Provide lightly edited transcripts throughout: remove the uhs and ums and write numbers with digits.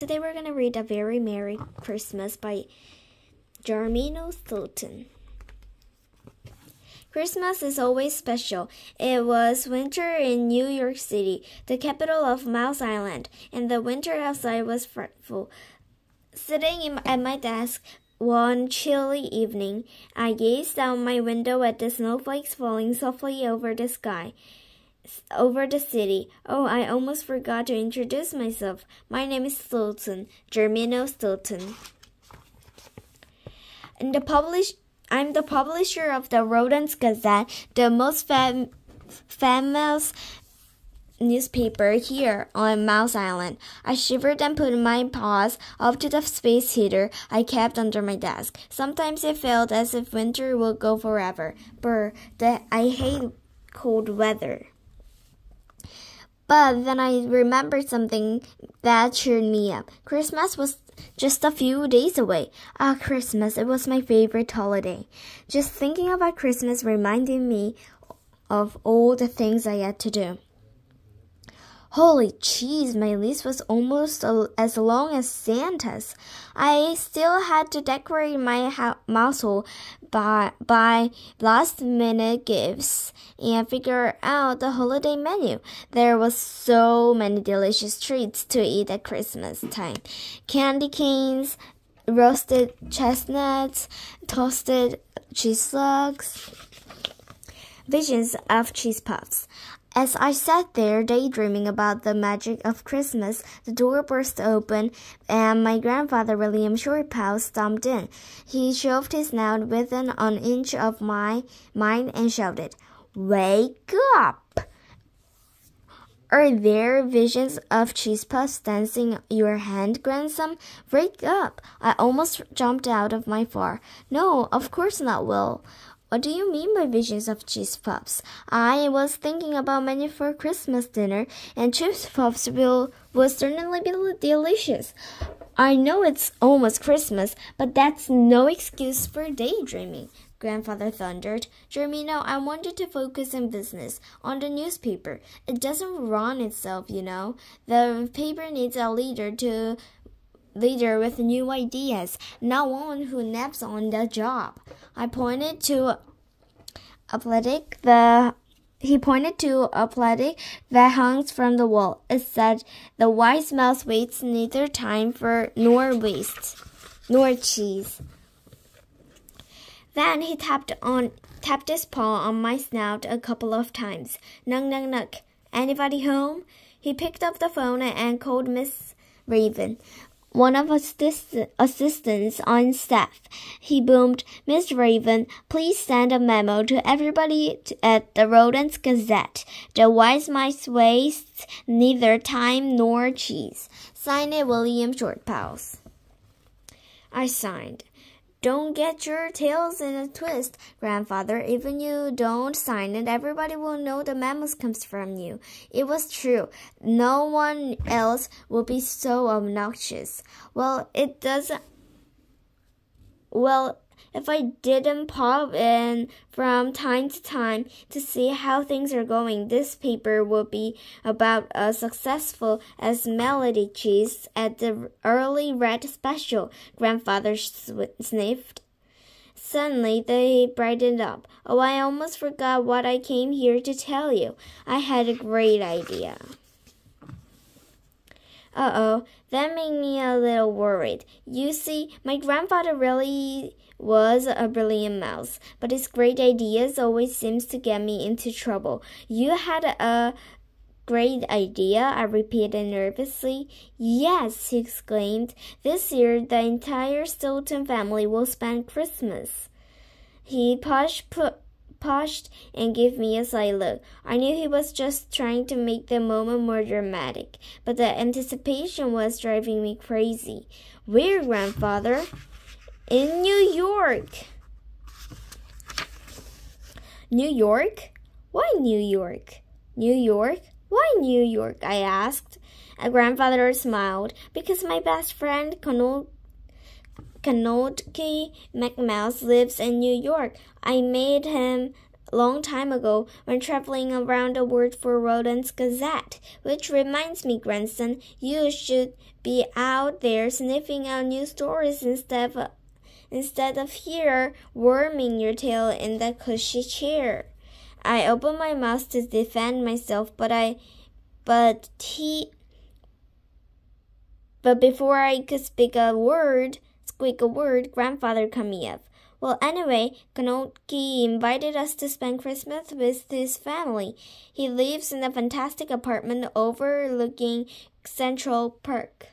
Today we're going to read A Very Merry Christmas by Jeremy Stilton. Christmas is always special. It was winter in New York City, the capital of Mouse Island, and the winter outside was frightful. Sitting at my desk one chilly evening, I gazed out my window at the snowflakes falling softly over the sky. Over the city. Oh, I almost forgot to introduce myself. My name is Stilton, Jeremy Stilton. I'm the publisher of the Rodents Gazette, the most famous newspaper here on Mouse Island. I shivered and put my paws up to the space heater I kept under my desk. Sometimes it felt as if winter would go forever. Brr, I hate cold weather. But then I remembered something that cheered me up. Christmas was just a few days away. Christmas, it was my favorite holiday. Just thinking about Christmas reminded me of all the things I had to do. Holy cheese, my list was almost as long as Santa's. I still had to decorate my household by last-minute gifts and figure out the holiday menu. There was so many delicious treats to eat at Christmas time. Candy canes, roasted chestnuts, toasted cheese slugs, visions of cheese puffs. As I sat there daydreaming about the magic of Christmas, the door burst open and my grandfather William Shortpaw stomped in. He shoved his snout within an inch of mine and shouted, "Wake up! Are there visions of cheese puffs dancing your hand, grandson? Wake up!" I almost jumped out of my chair. "No, of course not, Will. What do you mean by visions of cheese puffs? I was thinking about menu for Christmas dinner, and cheese puffs will certainly be delicious. I know it's almost Christmas, but that's no excuse for daydreaming," Grandfather thundered. "Jeremy, I wanted to focus on business, on the newspaper. It doesn't run itself, you know. The paper needs a leader with new ideas, not one who naps on the job." He pointed to a plaque that hung from the wall. It said, "The wise mouse waits neither time for nor cheese." Then he tapped his paw on my snout a couple of times. "Knock, knock, knock. Anybody home?" He picked up the phone and called Miss Raven, one of his assistants on staff. He boomed, "Miss Raven, please send a memo to everybody at the Rodents Gazette. The wise mice waste neither time nor cheese. Sign it, William Shortpaw." I signed. "Don't get your tails in a twist, Grandfather. Even you don't sign it, everybody will know the memo comes from you." It was true. No one else would be so obnoxious. If I didn't pop in from time to time to see how things are going, this paper would be about as successful as Melody Cheese at the early red special, Grandfather sniffed. Suddenly, they brightened up. "Oh, I almost forgot what I came here to tell you. I had a great idea." Uh-oh, that made me a little worried. You see, my grandfather really was a brilliant mouse, but his great ideas always seems to get me into trouble. "You had a great idea?" I repeated nervously. "Yes," he exclaimed. "This year, the entire Stilton family will spend Christmas." He paused and gave me a side look. I knew he was just trying to make the moment more dramatic, but the anticipation was driving me crazy. "Where, Grandfather?" "In New York." "New York? Why New York?" "New York? Why New York?" I asked. A grandfather smiled. "Because my best friend, Konotki McMouse, lives in New York. I made him long time ago when traveling around the Word for Rodents Gazette. Which reminds me, grandson, you should be out there sniffing out new stories instead of here worming your tail in that cushy chair. I opened my mouth to defend myself, but before I could squeak a word, grandfather cut me off. Well, anyway, Kanoki invited us to spend Christmas with his family. He lives in a fantastic apartment overlooking Central Park.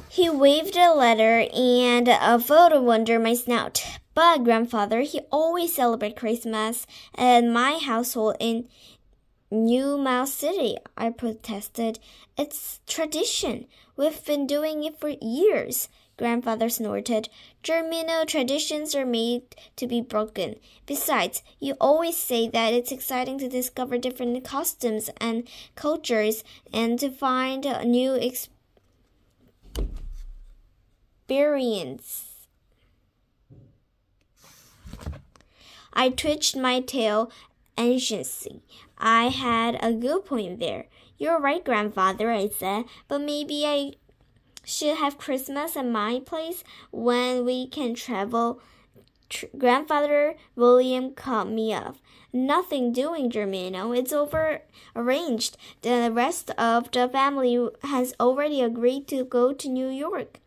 He waved a letter and a photo under my snout. But, grandfather, he always celebrates Christmas at my household in New Mouse City, I protested. It's tradition. We've been doing it for years. Grandfather snorted. Germino, traditions are made to be broken. Besides, you always say that it's exciting to discover different customs and cultures and to find new experience. I twitched my tail anxiously. I had a good point there. You're right, grandfather, I said, but maybe I should have Christmas at my place when we can travel. Grandfather William cut me off. Nothing doing, Germino. It's over arranged. The rest of the family has already agreed to go to New York.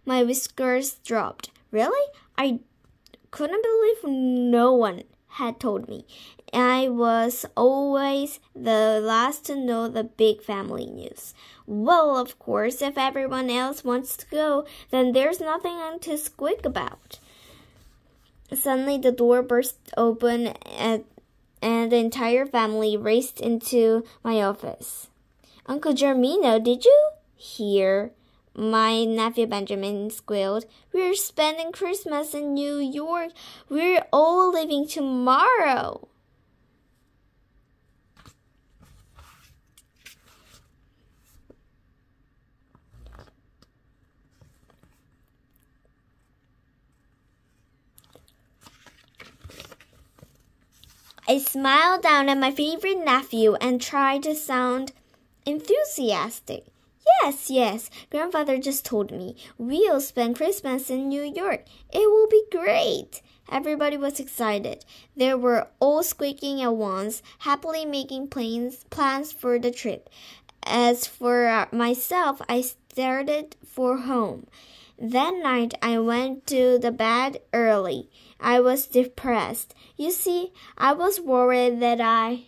My whiskers dropped. Really? I couldn't believe no one had told me. I was always the last to know the big family news. Well, of course, if everyone else wants to go, then there's nothing to squeak about. Suddenly, the door burst open and the entire family raced into my office. Uncle Germino, did you hear? My nephew Benjamin squealed. We're spending Christmas in New York. We're all leaving tomorrow. I smiled down at my favorite nephew and tried to sound enthusiastic. Yes, grandfather just told me. We'll spend Christmas in New York. It will be great. Everybody was excited. They were all squeaking at once, happily making plans for the trip. As for myself, I started for home. That night, I went to the bed early. I was depressed. You see, I was worried that I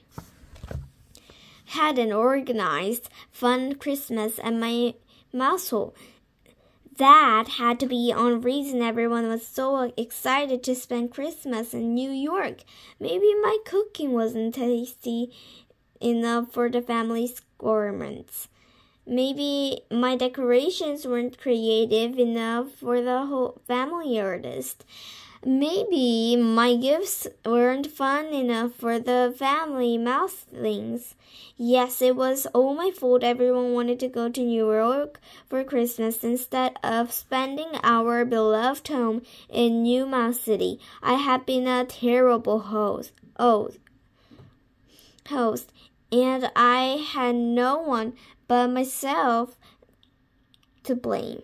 had an organized, fun Christmas at my household. That had to be on reason everyone was so excited to spend Christmas in New York. Maybe my cooking wasn't tasty enough for the family's requirements. Maybe my decorations weren't creative enough for the whole family artist. Maybe my gifts weren't fun enough for the family mouthlings. Yes, it was all my fault everyone wanted to go to New York for Christmas instead of spending our beloved home in New Mouse City. I had been a terrible host, and I had no one but myself to blame.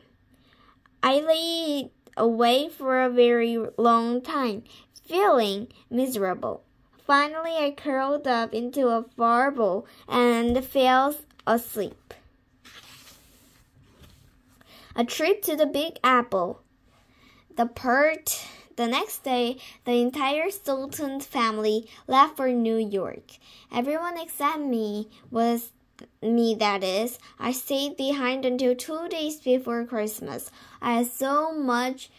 I lay away for a very long time, feeling miserable. Finally, I curled up into a far ball and fell asleep. A trip to the Big Apple. The next day, the entire Sultan family left for New York. Everyone except me, that is. I stayed behind until 2 days before Christmas. I had so much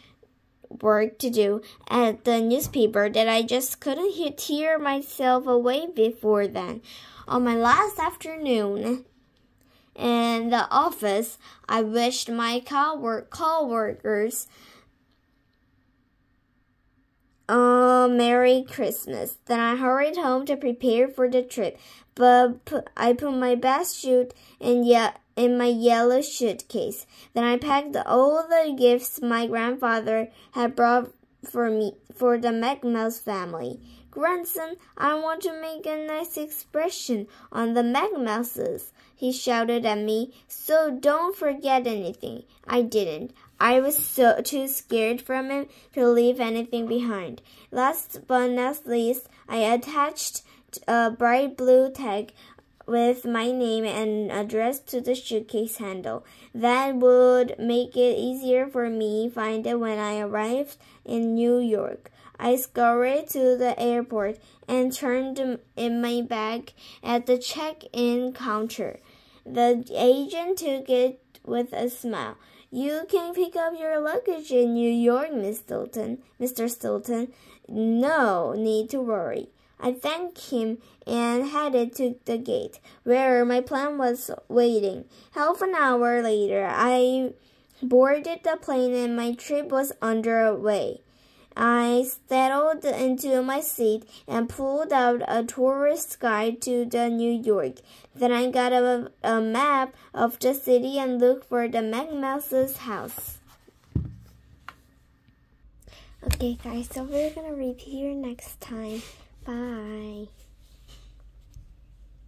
work to do at the newspaper that I just couldn't tear myself away before then. On my last afternoon in the office, I wished my co-workers Merry Christmas. Then I hurried home to prepare for the trip, but I put my best suit in my yellow suitcase. Then I packed all the gifts my grandfather had brought for the McMouse family. Grandson, I want to make a nice expression on the McMouses, he shouted at me, so don't forget anything. I didn't. I was too scared from him to leave anything behind. Last but not least, I attached a bright blue tag with my name and address to the suitcase handle. That would make it easier for me to find it when I arrived in New York. I scurried to the airport and turned in my bag at the check-in counter. The agent took it with a smile. You can pick up your luggage in New York, Mr. Stilton. No need to worry. I thanked him and headed to the gate, where my plane was waiting. Half an hour later, I boarded the plane and my trip was underway. I settled into my seat and pulled out a tourist guide to New York. Then I got a map of the city and looked for the McMouse's house. Okay guys, so we're gonna read here next time. Bye.